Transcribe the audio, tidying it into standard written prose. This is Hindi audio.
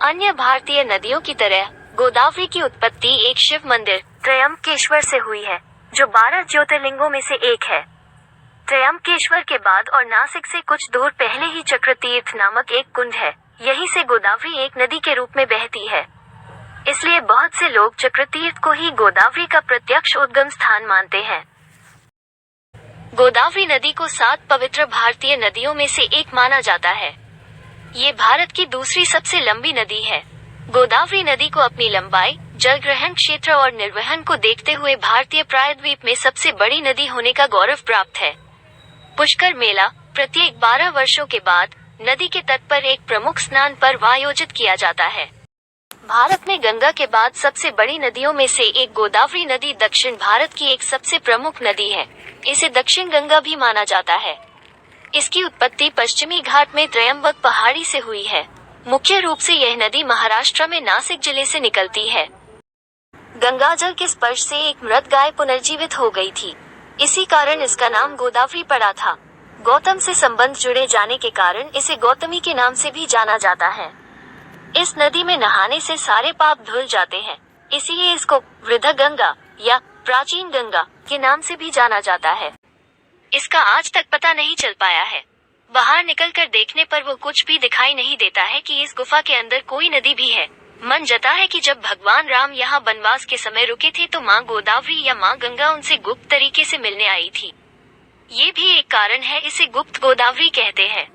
अन्य भारतीय नदियों की तरह गोदावरी की उत्पत्ति एक शिव मंदिर त्रयंबकेश्वर से हुई है, जो 12 ज्योतिर्लिंगों में से एक है। त्रयंबकेश्वर के बाद और नासिक से कुछ दूर पहले ही चक्रतीर्थ नामक एक कुंड है। यहीं से गोदावरी एक नदी के रूप में बहती है। इसलिए बहुत से लोग चक्रतीर्थ को ही गोदावरी का प्रत्यक्ष उद्गम स्थान मानते हैं। गोदावरी नदी को 7 पवित्र भारतीय नदियों में से एक माना जाता है। ये भारत की दूसरी सबसे लंबी नदी है। गोदावरी नदी को अपनी लंबाई, जल ग्रहण क्षेत्र और निर्वहन को देखते हुए भारतीय प्रायद्वीप में सबसे बड़ी नदी होने का गौरव प्राप्त है। पुष्कर मेला प्रत्येक 12 वर्षों के बाद नदी के तट पर एक प्रमुख स्नान पर्व आयोजित किया जाता है। भारत में गंगा के बाद सबसे बड़ी नदियों में से एक गोदावरी नदी दक्षिण भारत की एक सबसे प्रमुख नदी है। इसे दक्षिण गंगा भी माना जाता है। इसकी उत्पत्ति पश्चिमी घाट में त्रयंबक पहाड़ी से हुई है। मुख्य रूप से यह नदी महाराष्ट्र में नासिक जिले से निकलती है। गंगाजल के स्पर्श से एक मृत गाय पुनर्जीवित हो गई थी। इसी कारण इसका नाम गोदावरी पड़ा था। गौतम से संबंध जुड़े जाने के कारण इसे गौतमी के नाम से भी जाना जाता है। इस नदी में नहाने से सारे पाप धुल जाते हैं, इसीलिए इसको वृद्ध गंगा या प्राचीन गंगा के नाम से भी जाना जाता है। इसका आज तक पता नहीं चल पाया है। बाहर निकलकर देखने पर वो कुछ भी दिखाई नहीं देता है कि इस गुफा के अंदर कोई नदी भी है। मन जता है कि जब भगवान राम यहाँ वनवास के समय रुके थे तो माँ गोदावरी या माँ गंगा उनसे गुप्त तरीके से मिलने आई थी। ये भी एक कारण है इसे गुप्त गोदावरी कहते हैं।